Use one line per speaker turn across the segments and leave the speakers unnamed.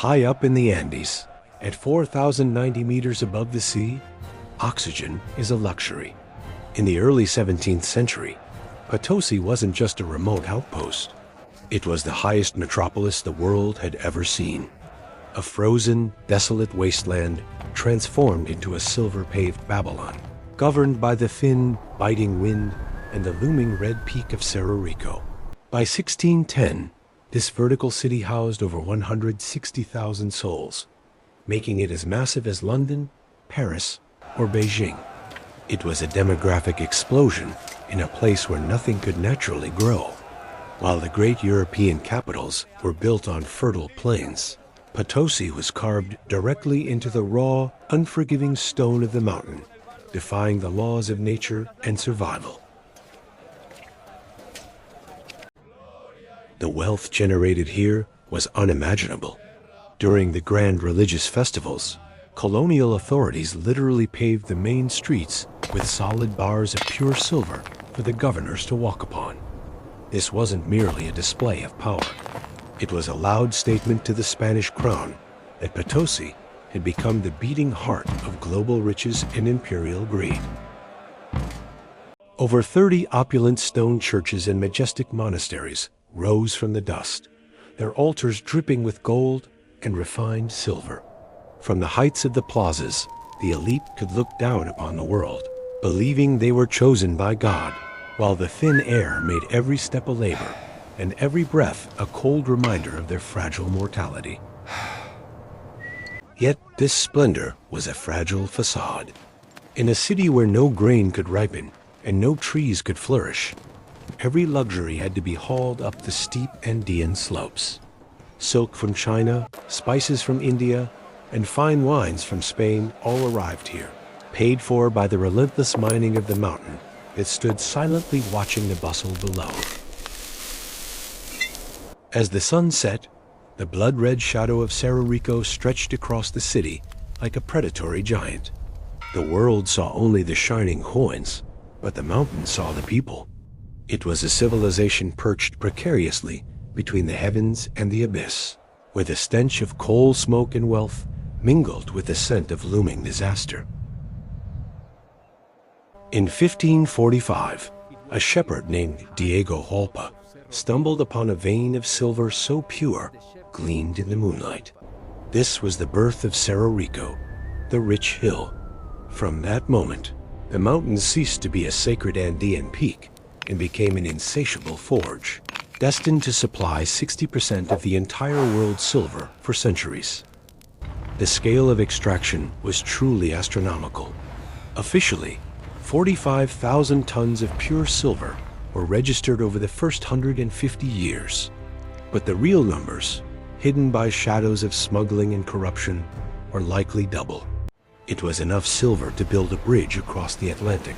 High up in the Andes, at 4,090 meters above the sea, oxygen is a luxury. In the early 17th century, Potosi wasn't just a remote outpost. It was the highest metropolis the world had ever seen. A frozen, desolate wasteland transformed into a silver-paved Babylon, governed by the thin, biting wind and the looming red peak of Cerro Rico. By 1610, this vertical city housed over 160,000 souls, making it as massive as London, Paris, or Beijing. It was a demographic explosion in a place where nothing could naturally grow. While the great European capitals were built on fertile plains, Potosi was carved directly into the raw, unforgiving stone of the mountain, defying the laws of nature and survival. The wealth generated here was unimaginable. During the grand religious festivals, colonial authorities literally paved the main streets with solid bars of pure silver for the governors to walk upon. This wasn't merely a display of power. It was a loud statement to the Spanish crown that Potosi had become the beating heart of global riches and imperial greed. Over 30 opulent stone churches and majestic monasteries rose from the dust, their altars dripping with gold and refined silver. From the heights of the plazas, the elite could look down upon the world, believing they were chosen by God, while the thin air made every step a labor and every breath a cold reminder of their fragile mortality. Yet this splendor was a fragile facade. In a city where no grain could ripen and no trees could flourish, every luxury had to be hauled up the steep Andean slopes. Silk from China, spices from India, and fine wines from Spain all arrived here, paid for by the relentless mining of the mountain that stood silently watching the bustle below. As the sun set, the blood-red shadow of Cerro Rico stretched across the city like a predatory giant. The world saw only the shining coins, but the mountain saw the people. It was a civilization perched precariously between the heavens and the abyss, where the stench of coal smoke and wealth mingled with the scent of looming disaster. In 1545, a shepherd named Diego Holpa stumbled upon a vein of silver so pure gleamed in the moonlight. This was the birth of Cerro Rico, the rich hill. From that moment, the mountains ceased to be a sacred Andean peak and became an insatiable forge, destined to supply 60% of the entire world's silver for centuries. The scale of extraction was truly astronomical. Officially, 45,000 tons of pure silver were registered over the first 150 years. But the real numbers, hidden by shadows of smuggling and corruption, were likely double. It was enough silver to build a bridge across the Atlantic,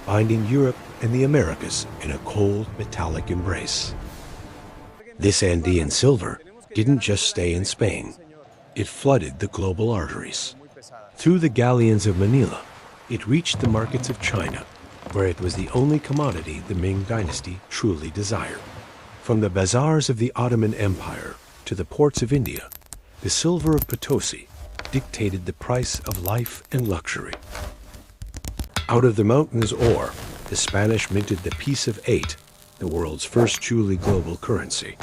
binding Europe and the Americas in a cold, metallic embrace. This Andean silver didn't just stay in Spain. It flooded the global arteries. Through the galleons of Manila, it reached the markets of China, where it was the only commodity the Ming dynasty truly desired. From the bazaars of the Ottoman Empire to the ports of India, the silver of Potosi dictated the price of life and luxury. Out of the mountain's ore, the Spanish minted the piece of 8, the world's first truly global currency.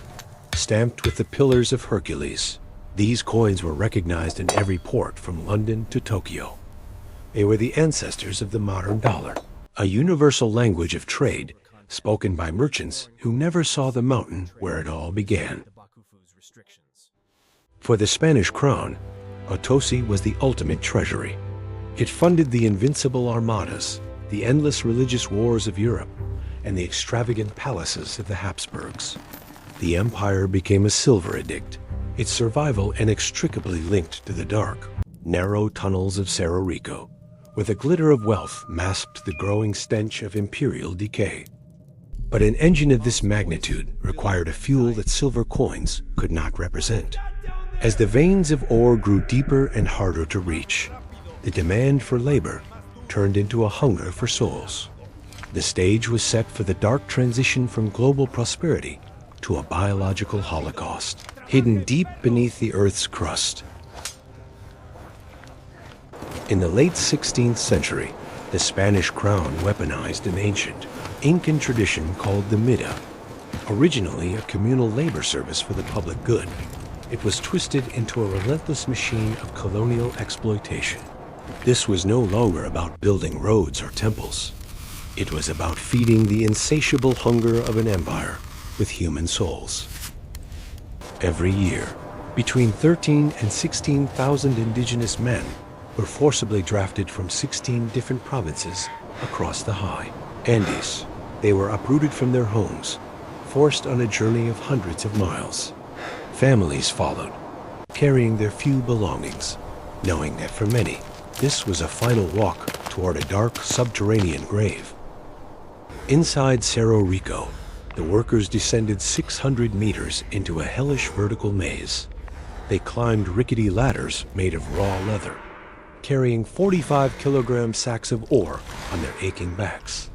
Stamped with the pillars of Hercules, these coins were recognized in every port from London to Tokyo. They were the ancestors of the modern dollar, a universal language of trade spoken by merchants who never saw the mountain where it all began. For the Spanish crown, Potosi was the ultimate treasury. It funded the invincible armadas, the endless religious wars of Europe, and the extravagant palaces of the Habsburgs. The empire became a silver addict, its survival inextricably linked to the dark, narrow tunnels of Cerro Rico, where the glitter of wealth masked the growing stench of imperial decay. But an engine of this magnitude required a fuel that silver coins could not represent. As the veins of ore grew deeper and harder to reach, the demand for labor turned into a hunger for souls. The stage was set for the dark transition from global prosperity to a biological holocaust. hidden deep beneath the Earth's crust. In the late 16th century, the Spanish crown weaponized an ancient Incan tradition called the Mita. Originally a communal labor service for the public good, it was twisted into a relentless machine of colonial exploitation. This was no longer about building roads or temples. It was about feeding the insatiable hunger of an empire with human souls. Every year, between 13 and 16,000 indigenous men were forcibly drafted from 16 different provinces across the high Andes. They were uprooted from their homes, forced on a journey of hundreds of miles. Families followed, carrying their few belongings, knowing that for many, this was a final walk toward a dark subterranean grave. Inside Cerro Rico, the workers descended 600 meters into a hellish vertical maze. They climbed rickety ladders made of raw leather, carrying 45-kilogram sacks of ore on their aching backs.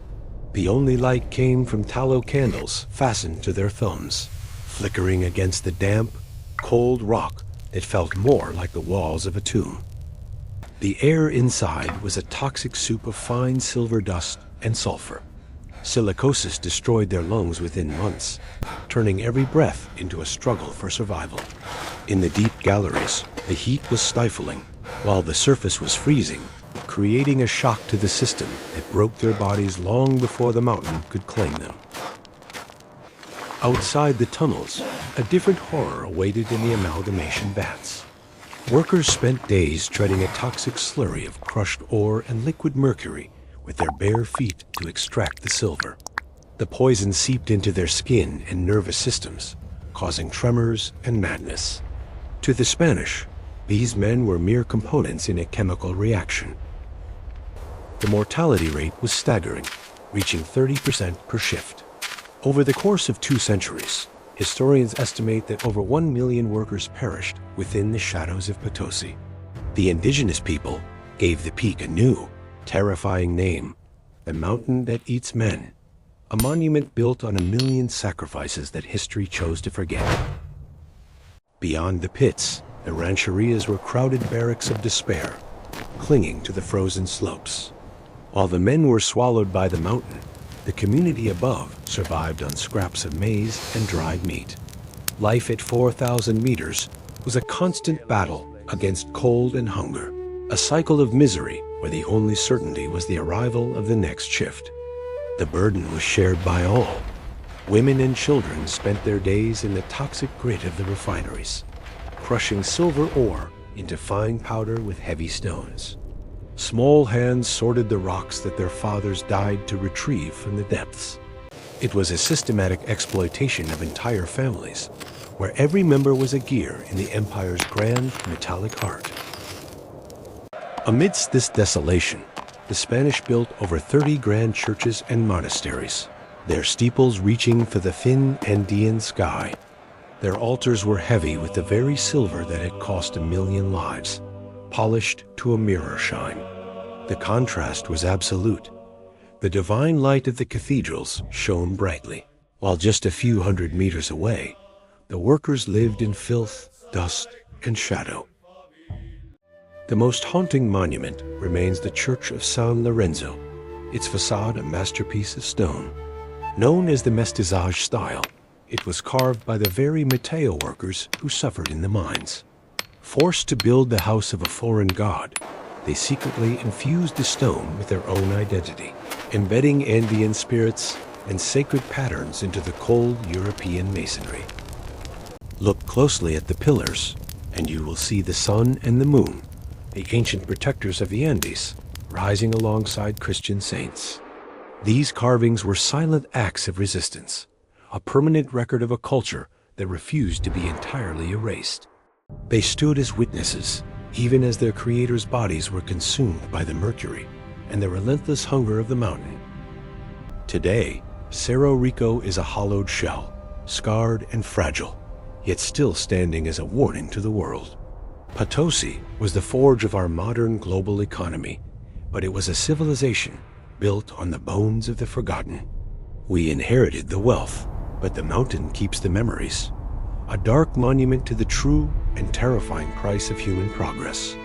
The only light came from tallow candles fastened to their thumbs, flickering against the damp, cold rock that felt more like the walls of a tomb. The air inside was a toxic soup of fine silver dust and sulfur. Silicosis destroyed their lungs within months, turning every breath into a struggle for survival. In the deep galleries, the heat was stifling, while the surface was freezing, creating a shock to the system that broke their bodies long before the mountain could claim them. Outside the tunnels, a different horror awaited in the amalgamation vats. Workers spent days treading a toxic slurry of crushed ore and liquid mercury with their bare feet to extract the silver. The poison seeped into their skin and nervous systems, causing tremors and madness. To the Spanish, these men were mere components in a chemical reaction. The mortality rate was staggering, reaching 30% per shift. Over the course of 2 centuries, historians estimate that over 1 million workers perished within the shadows of Potosi. The indigenous people gave the peak a new, terrifying name, the mountain that eats men, a monument built on 1 million sacrifices that history chose to forget. Beyond the pits, the rancherias were crowded barracks of despair, clinging to the frozen slopes. While the men were swallowed by the mountain, the community above survived on scraps of maize and dried meat. Life at 4,000 meters was a constant battle against cold and hunger, a cycle of misery where the only certainty was the arrival of the next shift. The burden was shared by all. Women and children spent their days in the toxic grit of the refineries, crushing silver ore into fine powder with heavy stones. Small hands sorted the rocks that their fathers died to retrieve from the depths. It was a systematic exploitation of entire families, where every member was a gear in the empire's grand metallic art. Amidst this desolation, the Spanish built over 30 grand churches and monasteries, their steeples reaching for the thin Andean sky. Their altars were heavy with the very silver that had cost 1 million lives, polished to a mirror shine. The contrast was absolute. The divine light of the cathedrals shone brightly, while just a few hundred meters away, the workers lived in filth, dust, and shadow. The most haunting monument remains the Church of San Lorenzo, its facade a masterpiece of stone. Known as the mestizage style, it was carved by the very Mateo workers who suffered in the mines. Forced to build the house of a foreign god, they secretly infused the stone with their own identity, embedding Andean spirits and sacred patterns into the cold European masonry. Look closely at the pillars, and you will see the sun and the moon, the ancient protectors of the Andes, rising alongside Christian saints. These carvings were silent acts of resistance, a permanent record of a culture that refused to be entirely erased. They stood as witnesses, even as their creators' bodies were consumed by the mercury and the relentless hunger of the mountain. Today, Cerro Rico is a hollowed shell, scarred and fragile, yet still standing as a warning to the world. Potosi was the forge of our modern global economy, but it was a civilization built on the bones of the forgotten. We inherited the wealth, but the mountain keeps the memories. a dark monument to the true and terrifying price of human progress.